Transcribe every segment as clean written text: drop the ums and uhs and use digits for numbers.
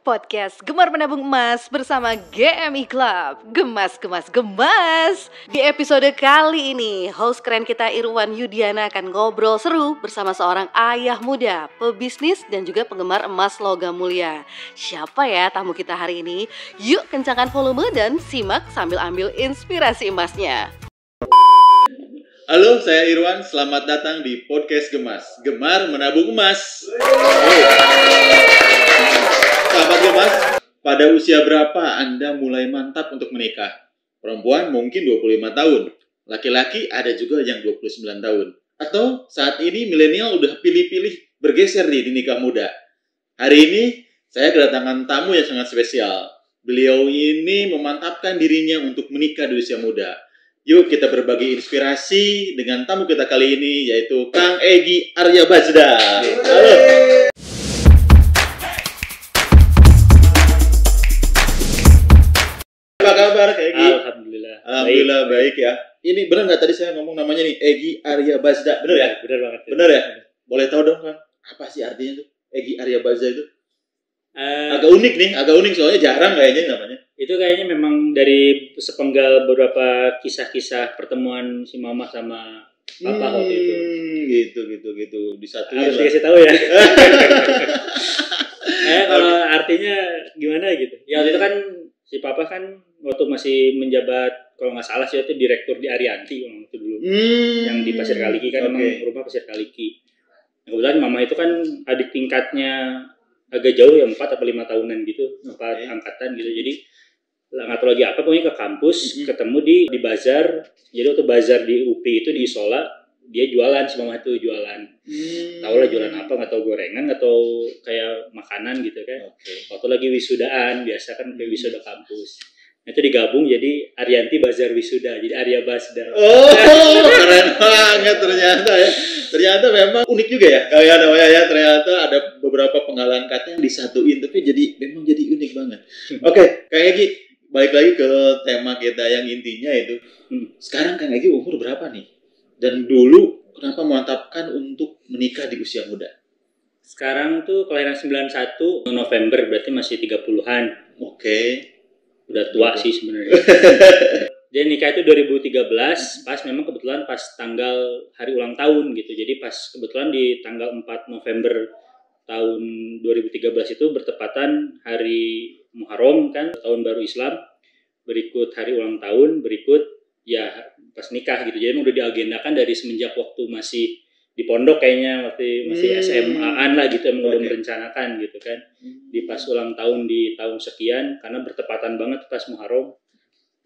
Podcast Gemar Menabung Emas bersama GMI Club. Gemas, gemas, gemas. Di episode kali ini, host keren kita Irwan Yudiana akan ngobrol seru bersama seorang ayah muda, pebisnis dan juga penggemar emas logam mulia. Siapa ya tamu kita hari ini? Yuk kencangkan volume dan simak sambil ambil inspirasi emasnya. Halo, saya Irwan. Selamat datang di Podcast Gemas. Gemar Menabung Emas. Sahabat Gemas, pada usia berapa Anda mulai mantap untuk menikah? Perempuan mungkin 25 tahun. Laki-laki ada juga yang 29 tahun. Atau saat ini milenial udah pilih-pilih bergeser di nikah muda. Hari ini saya kedatangan tamu yang sangat spesial. Beliau ini memantapkan dirinya untuk menikah di usia muda. Yuk kita berbagi inspirasi dengan tamu kita kali ini, yaitu Kang Egy Aryabazda. Halo. Apa kabar Kang Egy? Alhamdulillah baik ya. Ini benar nggak tadi saya ngomong namanya nih, Egy Aryabazda? Benar ya? Benar banget. Benar ya? Boleh tahu dong Kang, apa sih artinya tuh Egy Aryabazda itu? Agak unik soalnya jarang kayaknya namanya. Itu kayaknya memang dari sepenggal beberapa kisah-kisah pertemuan si Mama sama Papa waktu itu. Gitu. Disatuin harus lah. dikasih tahu ya. Kalau artinya gimana gitu. Ya waktu itu kan si Papa kan waktu masih menjabat, kalau nggak salah sih itu direktur di Arianti waktu itu dulu. Yang di Pasir Kaliki kan memang rumah Pasir Kaliki. Nah, kebetulan Mama itu kan adik tingkatnya agak jauh ya, 4 atau 5 tahunan gitu, 4 angkatan gitu. Jadi nggak tahu lagi apa, pokoknya ke kampus ketemu di bazar. Jadi waktu bazar di UPI itu di Isola, dia jualan, si Mama itu jualan. Tahu lah jualan apa, nggak tahu gorengan atau kayak makanan gitu kan. Waktu lagi wisudaan, biasa kan kayak wisuda kampus. Nah, itu digabung jadi Arianti Bazar Wisuda, jadi Aryabazda. Oh, keren banget ternyata ya. Ternyata memang unik juga ya. Kayak namanya ya, ternyata ada beberapa penggalan kata yang disatuin, tapi memang jadi unik banget. Oke, Kang Egy, balik lagi ke tema kita yang intinya itu. Sekarang Kang Egy umur berapa nih? Dan dulu kenapa memantapkan untuk menikah di usia muda? Sekarang tuh kelahiran 91 November, berarti masih 30-an. Oke. Udah tua sih sebenarnya. Jadi nikah itu 2013, pas memang kebetulan pas tanggal hari ulang tahun gitu. Jadi pas kebetulan di tanggal 4 November tahun 2013 itu bertepatan hari Muharram kan, tahun baru Islam. Berikut hari ulang tahun, berikut ya pas nikah gitu. Jadi memang udah diagendakan dari semenjak waktu masih di pondok kayaknya, masih SMA-an lah gitu, emang udah merencanakan gitu kan. Di pas ulang tahun di tahun sekian, karena bertepatan banget pas Muharram,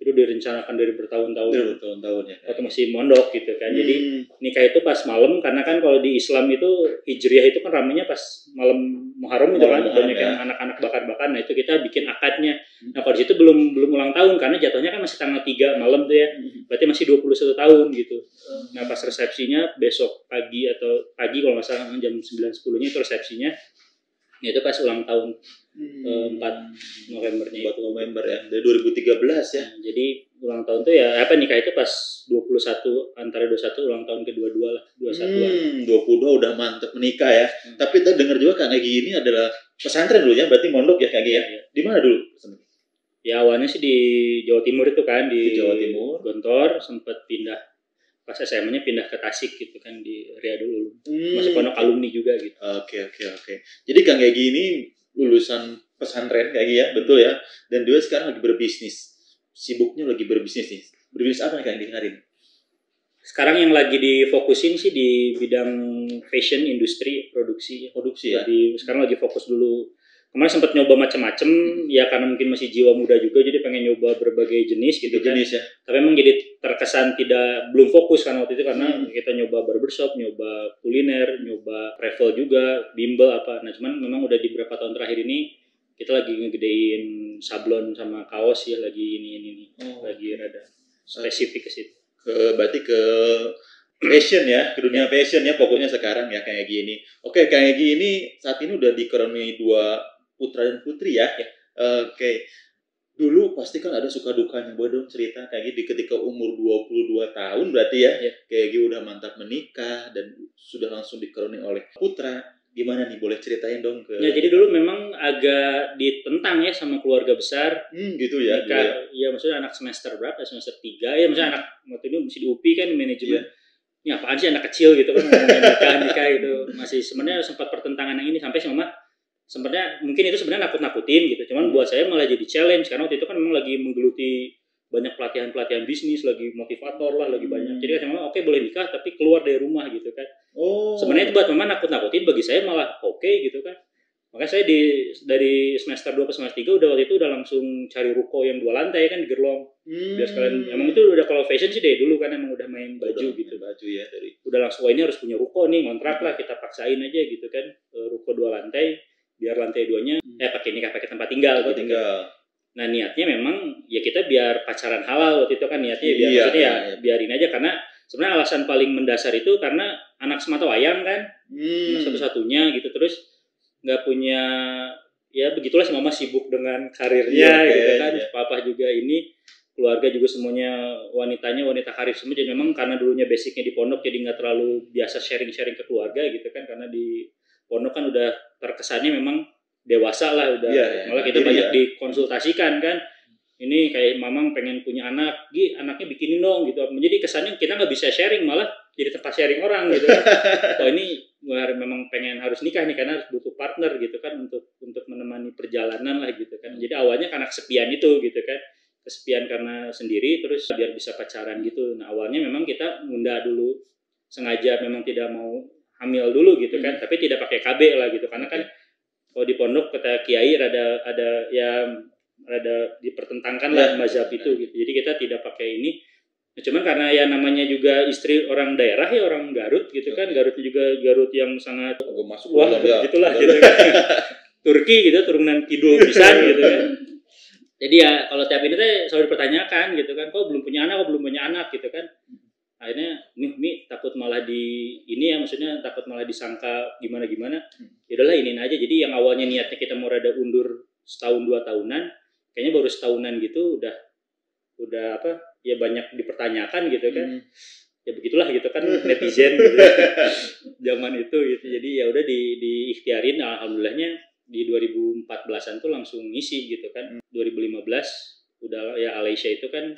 itu direncanakan dari bertahun-tahun ya. Waktu masih mondok gitu kan. Jadi nikah itu pas malam, karena kan kalau di Islam itu Hijriyah itu kan ramenya pas malam Muharram itu kan, banyak yang anak-anak bakar-bakar. Nah itu kita bikin akadnya. Nah kalau di situ belum ulang tahun, karena jatuhnya kan masih tanggal 3 malam tuh ya. Berarti masih 21 tahun gitu. Nah pas resepsinya besok pagi kalau nggak salah jam 9.10-nya itu resepsinya. Ya itu pas ulang tahun 4 Novembernya. 4 November ya, dari 2013 ya. Jadi ulang tahun tuh ya nikah itu pas 21, antara 21 ulang tahun ke-22 lah, 21-an. 22 udah mantep menikah ya. Tapi kita dengar juga Kang Egy ini adalah pesantren dulunya, berarti mondok ya Kang Egy ya. Di mana dulu? Ya awalnya sih di Jawa Timur itu kan, di Jawa Timur. Gontor, sempat pindah pas SMA-nya pindah ke Tasik gitu kan, di Riyadul Ulum. Masih pondok alumni juga gitu. Oke. Jadi Kang Egy ini lulusan pesantren kayak ya, betul ya. Dan dia sekarang lagi berbisnis. Sibuknya lagi berbisnis nih. Berbisnis apa nih Kang Egy hari ini? Sekarang yang lagi difokusin sih di bidang fashion industri, produksi ya. Jadi sekarang lagi fokus dulu. Kemarin sempat nyoba macam-macam ya, karena mungkin masih jiwa muda juga, jadi pengen nyoba berbagai jenis gitu kan. Ya. Tapi emang jadi terkesan belum fokus kan waktu itu, karena kita nyoba barbershop, nyoba kuliner, nyoba travel juga, bimbel apa. Nah cuman memang udah di beberapa tahun terakhir ini kita lagi ngegedein sablon sama kaos ya, lagi ini lagi rada spesifik ke situ. Berarti ke fashion ya, ke dunia fashion ya pokoknya sekarang ya Kang Egy ini. Oke, Kang Egy ini saat ini udah dikaruniai 2 putra dan putri ya. Oke. Dulu pasti kan ada suka dukanya, boleh dong cerita kayak gitu ketika umur 22 tahun berarti ya. Kayak gitu udah mantap menikah dan sudah langsung dikaruniai oleh putra. gimana nih? Boleh ceritain dong ke... Ya, jadi dulu memang agak ditentang ya sama keluarga besar. Gitu ya. Ya maksudnya anak semester berapa? Semester 3 ya, maksudnya anak waktu itu masih di UPI kan manajemen. Ini apaan sih anak kecil gitu kan ngomongin nikah gitu. Masih sebenarnya sempat pertentangan yang ini sampai si mama sebenarnya mungkin itu sebenarnya nakut-nakutin gitu. Cuman buat saya malah jadi challenge karena waktu itu kan memang lagi menggeluti banyak pelatihan bisnis, lagi motivator lah, lagi banyak. Jadi kan memang oke boleh nikah tapi keluar dari rumah gitu kan. Sebenarnya itu buat mama nakut-nakutin, bagi saya malah oke gitu kan. Makanya saya dari semester 2 ke semester 3 waktu itu udah langsung cari ruko yang 2 lantai kan di Gerlong. Biar sekalian emang itu udah kalau fashion sih dari dulu kan emang udah main baju gitu. Baju ya dari. Udah langsung ini harus punya ruko nih, ngontrak lah kita paksain aja gitu kan. Ruko 2 lantai biar lantai 2-nya pakai nikah pakai tempat tinggal gitu. Nah niatnya memang ya kita biar pacaran halal waktu itu kan niatnya biar maksudnya ya biarin aja karena sebenarnya alasan paling mendasar itu karena anak semata wayang kan satu-satunya gitu terus nggak punya ya begitulah si mama sibuk dengan karirnya gitu kan papa juga ini keluarga juga semuanya wanita karir semua jadi memang karena dulunya basicnya di pondok jadi nggak terlalu biasa sharing ke keluarga gitu kan karena di pondok kan udah terkesannya memang dewasa lah udah malah kita banyak dikonsultasikan kan ini kayak mamang pengen punya anak anaknya bikinin dong gitu menjadi kesannya kita nggak bisa sharing malah jadi tempat sharing orang gitu kan oh ini memang pengen harus nikah nih karena harus butuh partner gitu kan untuk menemani perjalanan lah gitu kan jadi awalnya karena kesepian itu gitu kan kesepian karena sendiri terus biar bisa pacaran gitu nah awalnya memang kita ngunda dulu sengaja memang tidak mau hamil dulu gitu kan tapi tidak pakai KB lah gitu karena kan kalau di pondok kata kiai rada dipertentangkan lah mazhab itu gitu. Jadi kita tidak pakai ini. Nah, cuman karena ya namanya juga istri orang daerah ya orang Garut gitu kan. Garutnya juga Garut yang sangat gitulah gitu kan. Turki gitu turunan kidul pisan gitu kan. Jadi ya kalau tiap ini teh selalu dipertanyakan gitu kan. Kok belum punya anak gitu kan. Akhirnya nih takut malah maksudnya takut malah disangka gimana ya udahlah iniin aja jadi yang awalnya niatnya kita mau rada undur setahun 2 tahunan kayaknya baru setahunan gitu udah ya banyak dipertanyakan gitu kan ya begitulah gitu kan netizen gitu zaman itu gitu jadi ya udah diikhtiarin alhamdulillahnya di 2014an tuh langsung ngisi gitu kan 2015 udah ya Alessia itu kan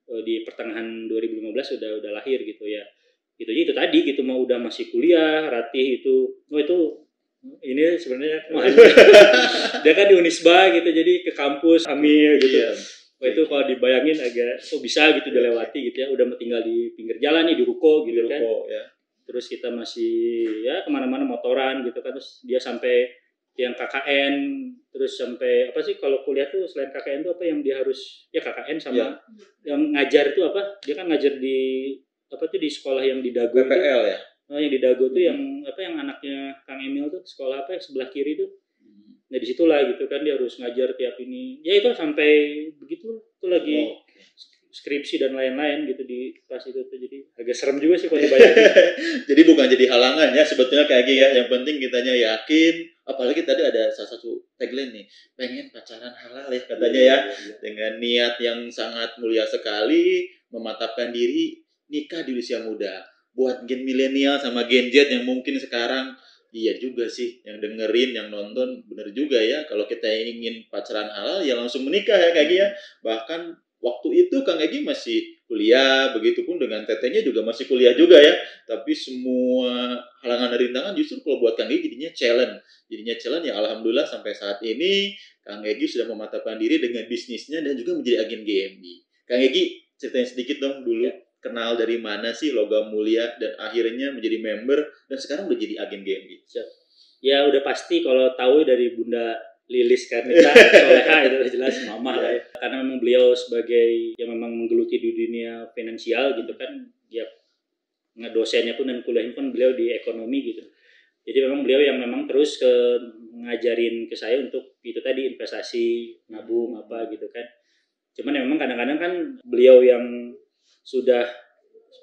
di pertengahan 2015 udah lahir gitu ya itu aja itu tadi gitu mau udah masih kuliah Ratih itu ini sebenarnya dia kan di Unisba gitu jadi ke kampus Amil gitu itu kalau dibayangin agak bisa gitu dilewati gitu ya udah tinggal di pinggir jalan nih di ruko gitu kan terus kita masih ya kemana-mana motoran gitu kan terus dia sampai yang KKN terus sampai apa sih kalau kuliah tuh selain KKN tuh apa yang dia harus ya KKN sama yang ngajar itu apa dia kan ngajar di apa tuh di sekolah yang di Dago PPL itu, ya yang di Dago tuh yang apa yang anaknya Kang Emil tuh sekolah apa yang sebelah kiri tuh nah disitulah gitu kan dia harus ngajar tiap ini ya itu sampai begitu tuh lagi skripsi dan lain-lain gitu di pas itu tuh jadi agak serem juga sih kalau dibayangin. Jadi bukan jadi halangan ya sebetulnya kayak gini ya yang penting kitanya yakin apalagi tadi ada salah satu tagline nih pengen pacaran halal ya katanya ya dengan niat yang sangat mulia sekali memantapkan diri nikah di usia muda buat gen milenial sama gen Z yang mungkin sekarang iya juga sih yang dengerin yang nonton bener juga ya kalau kita ingin pacaran halal ya langsung menikah ya kayak gini ya bahkan waktu itu Kang Egi masih kuliah, begitupun dengan tetenya juga masih kuliah juga ya. Tapi semua halangan dan rintangan justru kalau buat Kang Egi jadinya challenge. Ya alhamdulillah sampai saat ini Kang Egi sudah memantapkan diri dengan bisnisnya dan juga menjadi agen GMB. Kang Egi ceritain sedikit dong dulu kenal dari mana sih Logam Mulia dan akhirnya menjadi member dan sekarang udah jadi agen GMB. Ya udah pasti kalau tahu dari Bunda Lilis kan kita soleha itu udah jelas mama lah ya karena memang beliau sebagai yang memang menggeluti di dunia finansial gitu kan ya dosennya pun dan kuliahnya pun beliau di ekonomi gitu jadi memang beliau yang memang terus ngajarin ke saya untuk itu tadi investasi nabung apa gitu kan cuman memang kadang-kadang kan beliau yang sudah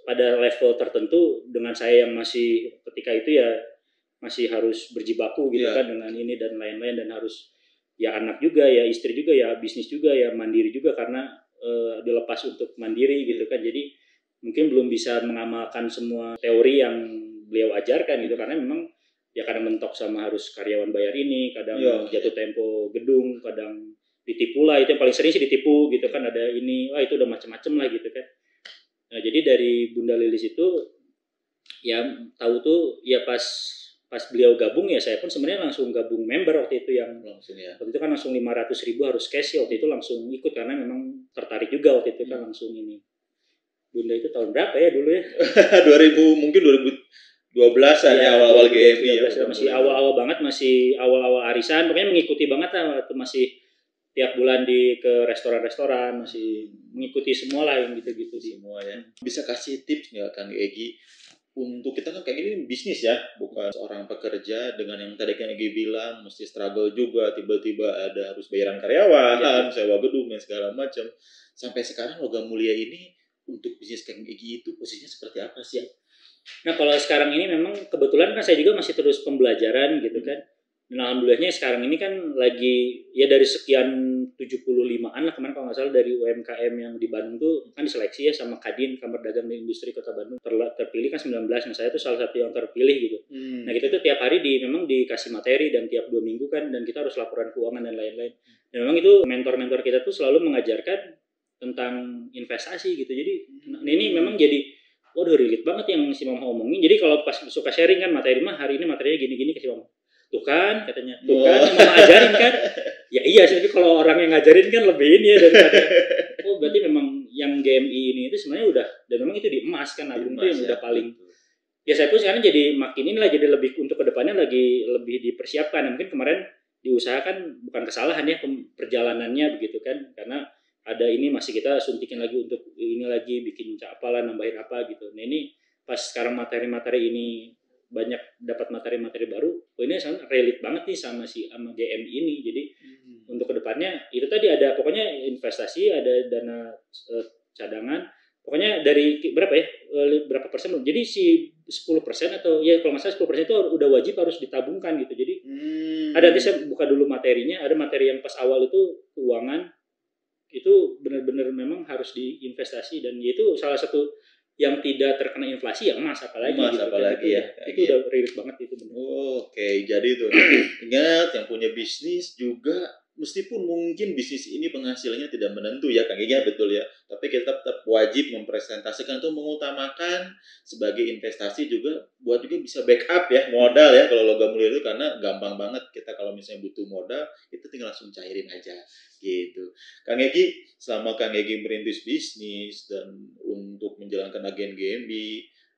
pada level tertentu dengan saya yang masih ketika itu ya masih harus berjibaku gitu kan dengan ini dan lain-lain dan harus ya anak juga ya istri juga ya bisnis juga ya mandiri juga karena dilepas untuk mandiri gitu kan jadi mungkin belum bisa mengamalkan semua teori yang beliau ajarkan gitu karena memang ya kadang mentok sama harus karyawan bayar ini, kadang jatuh tempo gedung, kadang ditipu lah, itu yang paling sering sih ditipu gitu kan, ada ini, itu udah macem-macem lah gitu kan. Nah jadi dari Bunda Lilis itu ya tahu tuh ya pas beliau gabung ya saya pun sebenarnya langsung gabung member waktu itu yang langsung ya. Waktu itu kan langsung 500.000 harus cash ya, waktu itu langsung ikut karena memang tertarik juga waktu itu kan langsung ini. Bunda itu tahun berapa ya dulu ya? 2000 mungkin 2012-an ya awal-awal GMI ya. Masih awal-awal banget, masih awal-awal arisan, pokoknya mengikuti banget lah waktu masih tiap bulan ke restoran-restoran, masih mengikuti semua lah yang gitu-gitu semua ya. Bisa kasih tips nggak Kang Egi untuk kita kan kayak gini bisnis ya, bukan seorang pekerja dengan yang tadi Kang Egi bilang mesti struggle juga, tiba-tiba ada harus bayaran karyawan, sewa gedung dan segala macam. Sampai sekarang Logam Mulia ini untuk bisnis Kang Egi itu posisinya seperti apa sih? Nah kalau sekarang ini memang kebetulan kan saya juga masih terus pembelajaran gitu kan. Dan alhamdulillahnya sekarang ini kan lagi ya dari sekian 75-an lah kemarin kalau nggak salah dari UMKM yang di Bandung tuh kan diseleksi ya sama Kadin, Kamar Dagang dan Industri Kota Bandung, terpilih kan 19. Nah saya tuh salah satu yang terpilih gitu. Nah kita tuh tiap hari memang dikasih materi dan tiap 2 minggu kan, dan kita harus laporan keuangan dan lain-lain. Dan memang itu mentor-mentor kita tuh selalu mengajarkan tentang investasi gitu. Jadi ini memang jadi waduh relate banget yang si Mama omongin. Jadi kalau pas suka sharing kan materi mah hari ini materinya gini-gini kasih Mama. Tuh kan katanya, tuh kan yang Mama ajarin kan. Ya iya sih, tapi kalau orang yang ngajarin kan lebih ini ya daripada berarti memang yang GMI ini itu sebenarnya udah, dan memang itu di emas kan, Agung itu yang udah paling. Ya saya pun sekarang jadi makin inilah, jadi lebih untuk kedepannya lagi lebih dipersiapkan. Mungkin kemarin diusahakan bukan kesalahan ya perjalanannya begitu kan, karena ada ini masih kita suntikin lagi untuk ini lagi bikin apalah, nambahin apa gitu. Nah ini pas sekarang materi-materi ini banyak dapat materi-materi baru, ini sangat relate banget nih sama GMI ini. Jadi untuk kedepannya itu tadi ada pokoknya investasi, ada dana cadangan, pokoknya dari berapa ya, berapa persen. Jadi si 10% atau ya kalau nggak salah 10% itu udah wajib harus ditabungkan gitu. Jadi ada, nanti saya buka dulu materinya, ada materi yang pas awal itu keuangan itu benar-benar memang harus diinvestasi, dan itu salah satu yang tidak terkena inflasi ya emas, apalagi emas gitu, apalagi ya itu udah relate banget itu benar. Oke, jadi tuh ingat yang punya bisnis juga meskipun mungkin bisnis ini penghasilannya tidak menentu ya Kang Egi, betul ya, tapi kita tetap wajib mempresentasikan atau mengutamakan sebagai investasi juga, buat juga bisa backup ya modal ya kalau Logam Mulia itu, karena gampang banget kita kalau misalnya butuh modal itu tinggal langsung cairin aja gitu. Kang Egi, selama Kang Egi merintis bisnis dan untuk menjalankan agen GMB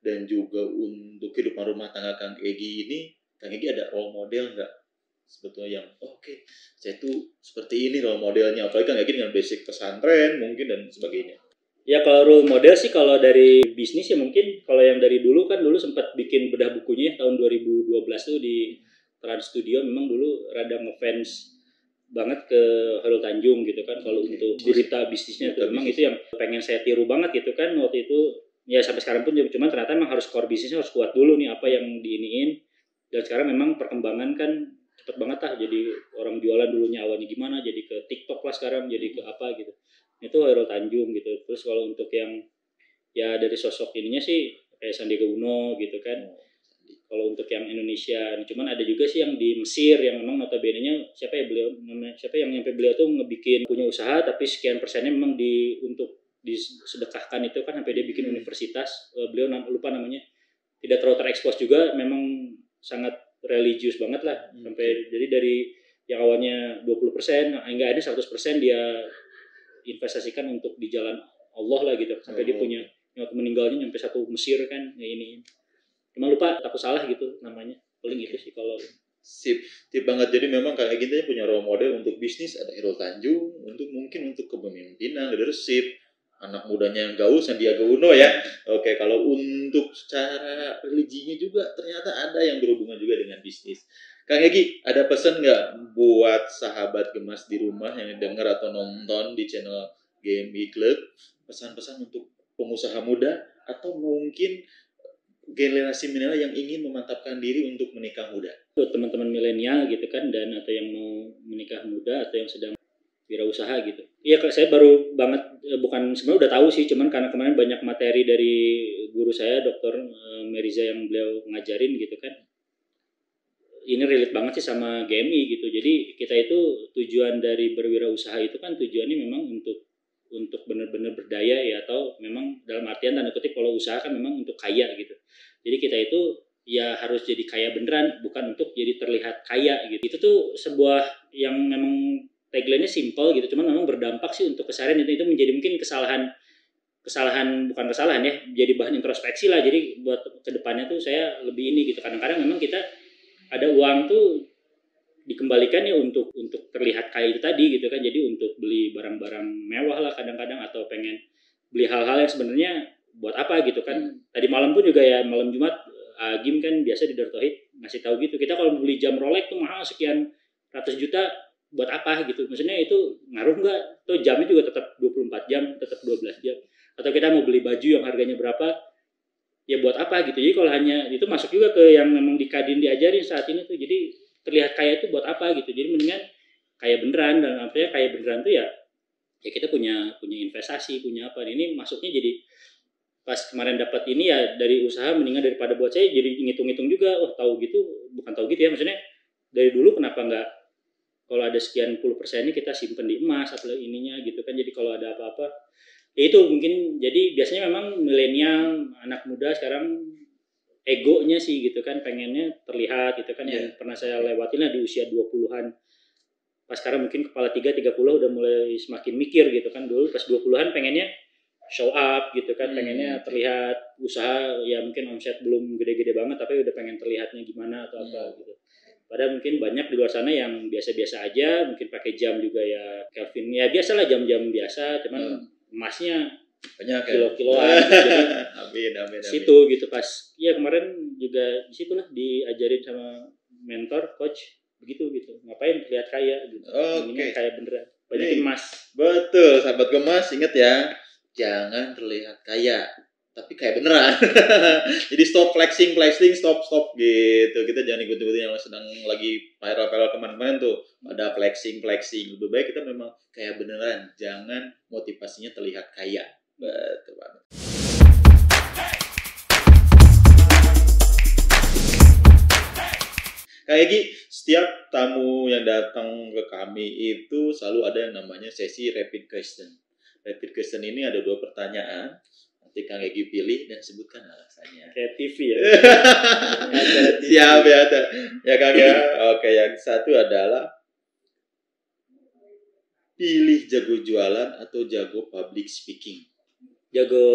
dan juga untuk kehidupan rumah tangga Kang Egi ini, Kang Egi ada role model nggak sebetulnya yang oke, saya tuh seperti ini role modelnya, apalagi Kang Egi dengan basic pesantren mungkin dan sebagainya. Ya kalau role model sih kalau dari bisnis ya mungkin kalau yang dari dulu kan dulu sempat bikin bedah bukunya tahun 2012 tuh di Trans Studio, memang dulu rada ngefans banget ke Hairul Tanjung gitu kan. Kalau untuk cerita bisnisnya tuh memang itu yang pengen saya tiru banget gitu kan waktu itu. Ya sampai sekarang pun cuma ternyata memang harus core bisnisnya harus kuat dulu nih apa yang diiniin. Dan sekarang memang perkembangan kan cepet banget lah, jadi orang jualan dulunya awalnya gimana jadi ke TikTok lah, sekarang jadi ke apa gitu. Itu Hairul Tanjung gitu. Terus kalau untuk yang ya dari sosok ininya sih kayak Sandiaga Uno gitu kan. Kalau untuk yang Indonesia, cuman ada juga sih yang di Mesir yang memang notabene-nya siapa yang nyampe beliau tuh ngebikin punya usaha tapi sekian persennya memang untuk disedekahkan itu kan, sampai dia bikin universitas, beliau lupa namanya, tidak terlalu terekspos juga, memang sangat religius banget lah, sampai jadi dari yang awalnya 20% hingga ada 100% dia investasikan untuk di jalan Allah lah gitu, sampai dia punya yang meninggalnya sampai satu Mesir kan ya ini. Emang lupa, takut salah gitu namanya. Paling itu sih kalau sip banget. Jadi memang kayak gitu punya role model untuk bisnis, ada Hairul Tanjung, untuk mungkin untuk kepemimpinan, leadership, anak mudanya yang gaul Sandiaga Uno ya. Oke, kalau untuk secara religinya juga ternyata ada yang berhubungan juga dengan bisnis. Kang Egi, ada pesan nggak buat sahabat Gemas di rumah yang dengar atau nonton di channel GMI Club, pesan-pesan untuk pengusaha muda atau mungkin generasi milenial yang ingin memantapkan diri untuk menikah muda? Teman-teman milenial gitu kan, dan atau yang mau menikah muda atau yang sedang wirausaha gitu. Iya, saya baru banget, bukan sebenarnya udah tahu sih, cuman karena kemarin banyak materi dari guru saya Dr. Meriza yang beliau ngajarin gitu kan. ini relate banget sih sama GMI gitu. Jadi kita itu tujuan dari berwirausaha itu kan tujuannya memang untuk benar-benar berdaya ya, atau memang dalam artian tanda kutip kalau usaha kan memang untuk kaya gitu. Jadi kita itu ya harus jadi kaya beneran, bukan untuk jadi terlihat kaya gitu. Itu tuh sebuah yang memang tagline-nya simple gitu, cuman memang berdampak sih untuk keseharian. Itu menjadi mungkin kesalahan bukan kesalahan ya, jadi bahan introspeksi lah. Jadi buat kedepannya tuh saya lebih ini gitu. Kadang-kadang memang kita ada uang tuh dikembalikan ya untuk terlihat kaya itu tadi gitu kan. Jadi untuk beli barang-barang mewah lah kadang-kadang, atau pengen beli hal-hal yang sebenarnya buat apa gitu kan. Tadi malam pun juga ya, malam Jumat Agim kan biasa di Dartohid ngasih tahu gitu, kita kalau beli jam Rolex tuh mahal sekian ratus juta buat apa gitu. Maksudnya itu ngaruh nggak? Tuh jamnya juga tetap 24 jam, tetap 12 jam. Atau kita mau beli baju yang harganya berapa, ya buat apa gitu. Jadi kalau hanya itu masuk juga ke yang memang di Kadin diajarin saat ini tuh. Jadi terlihat kaya itu buat apa gitu. Jadi mendingan kaya beneran. Dan artinya kaya beneran tuh ya kita punya investasi, punya apa. Ini masuknya jadi pas kemarin dapat ini ya dari usaha, mendingan daripada buat saya jadi ngitung-ngitung juga. Oh tahu gitu, bukan tahu gitu ya, maksudnya dari dulu kenapa nggak kalau ada sekian puluh persennya kita simpen di emas atau ininya gitu kan. Jadi kalau ada apa-apa ya itu mungkin. Jadi biasanya memang milenial, anak muda sekarang egonya sih gitu kan, pengennya terlihat gitu kan. Yang pernah saya lewatin lah di usia 20-an. Pas sekarang mungkin kepala 30 udah mulai semakin mikir gitu kan. Dulu pas 20-an pengennya show up gitu kan, pengennya terlihat usaha ya, mungkin omset belum gede-gede banget tapi udah pengen terlihatnya gimana atau apa gitu. Padahal mungkin banyak di luar sana yang biasa-biasa aja, mungkin pakai jam juga ya Kelvin ya biasalah, jam-jam biasa, cuman emasnya banyak kilo-kiloan gitu. Amin. Situ gitu pas ya kemarin juga di situ lah diajarin sama mentor coach begitu gitu, ngapain terlihat kaya gitu. Ini kaya beneran, banyakin emas. Betul, sahabat Gemas, ingat ya, jangan terlihat kaya tapi kayak beneran. Jadi stop flexing, stop gitu. Kita jangan ikut-ikutin yang sedang lagi viral kemana-mana tuh. Ada flexing. Lebih baik kita memang kayak beneran. Jangan motivasinya terlihat kaya. Betul banget. Kak Egi, setiap tamu yang datang ke kami itu selalu ada yang namanya sesi rapid question. Rapid question ini ada 2 pertanyaan. Nanti Kang Egi pilih dan sebutkan alasannya. Kayak TV ya. Siap ya, ada. Ya Kang ya. Oke, yang satu adalah pilih jago jualan atau jago public speaking. Jago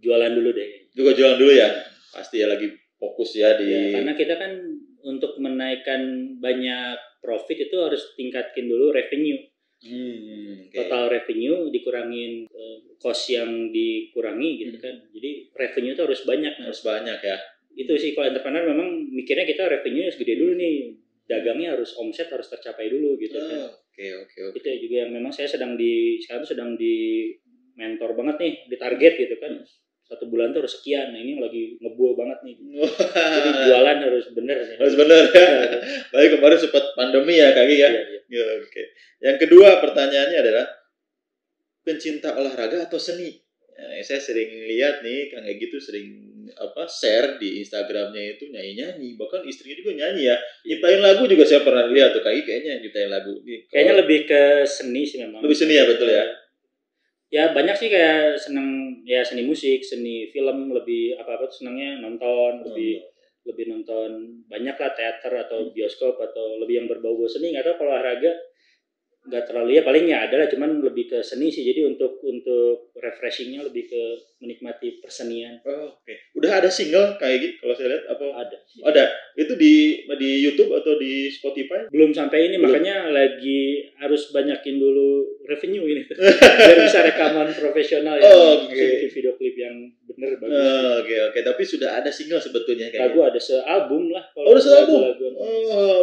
jualan dulu deh. Jago jualan dulu ya. Pasti ya lagi fokus ya di. Ya, karena kita kan untuk menaikkan banyak profit itu harus tingkatkan dulu revenue. Total revenue dikurangin cost yang dikurangi gitu kan. Jadi revenue itu harus banyak. Harus banyak ya. Itu sih kalau entrepreneur memang mikirnya kita revenue harus gede dulu nih. Dagangnya harus omset harus tercapai dulu gitu kan. Oke. Itu juga yang memang saya sekarang sedang di mentor banget nih, di target gitu kan. 1 bulan tuh harus sekian. Nah ini lagi ngebul banget nih. Jadi jualan harus bener. Harus bener ya. Baik, kemarin sempat pandemi ya Kak Egi ya. Iya. Oke. Yang kedua pertanyaannya adalah pencinta olahraga atau seni? Nah, saya sering lihat nih Kang Egi tuh sering share di Instagramnya itu nyanyi. Bahkan istrinya juga nyanyi ya. Nyiptain lagu juga saya pernah lihat tuh Kak Egi kayaknya nyiptain lagu. Kayaknya lebih ke seni sih memang. Lebih seni ya, betul ya. Ya banyak sih kayak seneng ya seni musik, seni film, lebih apa-apa tuh senangnya nonton, lebih nonton banyak lah, teater atau bioskop atau lebih yang berbau-bau seni. Nggak tahu kalau olahraga nggak terlalu ya, paling ya ada lah, cuman lebih ke seni sih. Jadi untuk refreshingnya lebih ke menikmati persenian. Oke. Udah ada single kayak gitu kalau saya lihat apa? Ada. Itu di YouTube atau di Spotify? Belum sampai ini, makanya lagi harus banyakin dulu revenue ini biar bisa rekaman profesional ya. Maksudnya video klip yang bener bagus. Oke. Tapi sudah ada single sebetulnya kayak lagu ada sealbum lah. Udah sealbum.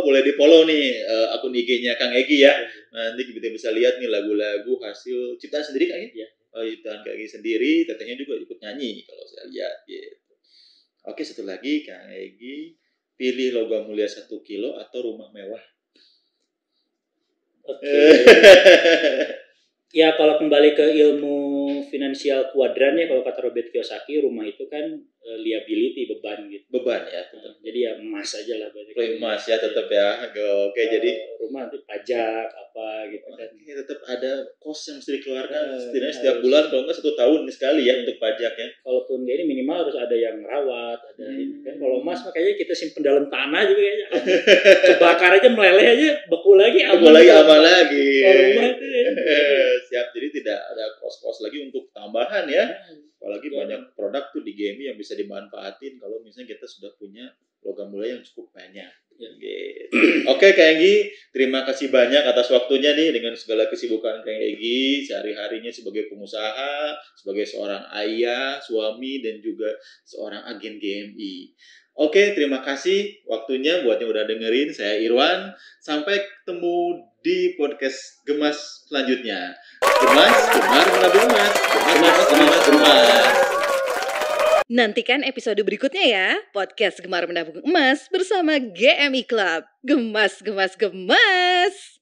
Boleh di follow nih akun IG-nya Kang Egi ya. Nanti kita bisa lihat nih lagu-lagu hasil ciptaan sendiri Kang Egi. Ciptaan Kang Egi sendiri, katanya juga ikut nyanyi kalau saya lihat gitu. Oke, satu lagi Kang Egi, pilih logam mulia 1 kilo atau rumah mewah? Oke. Ya kalau kembali ke ilmu finansial kuadran ya, kalau kata Robert Kiyosaki, rumah itu kan liability, beban gitu. Beban ya. Jadi ya emas aja lah berarti. Emas ya tetap ya. Oke, jadi rumah nanti pajak apa gitu kan. Tetap ada kos yang mesti dikeluarkan setidaknya setiap bulan, kalau enggak 1 tahun sekali ya untuk pajak ya. Kalaupun ini minimal harus ada yang merawat, ada ini kan. Kalau emas makanya kita simpen dalam tanah juga kayaknya. Kebakar aja, meleleh aja, beku lagi aman. Aman lagi. Rumah itu ya. Siap, jadi tidak ada kos-kos lagi untuk tambahan ya. Apalagi banyak produk tuh di GMI yang bisa dimanfaatin kalau misalnya kita sudah punya logam mulia yang cukup banyak. Oke, Kak Enggi, terima kasih banyak atas waktunya nih dengan segala kesibukan Kak Enggi sehari-harinya sebagai pengusaha, sebagai seorang ayah, suami, dan juga seorang agen GMI. Oke, terima kasih waktunya buat yang udah dengerin. Saya Irwan. Sampai ketemu di podcast Gemas selanjutnya. Gemas, gemar menabung emas. Gemas. Nantikan episode berikutnya ya, podcast Gemar Menabung Emas bersama GMI Club. Gemas, gemas, gemas.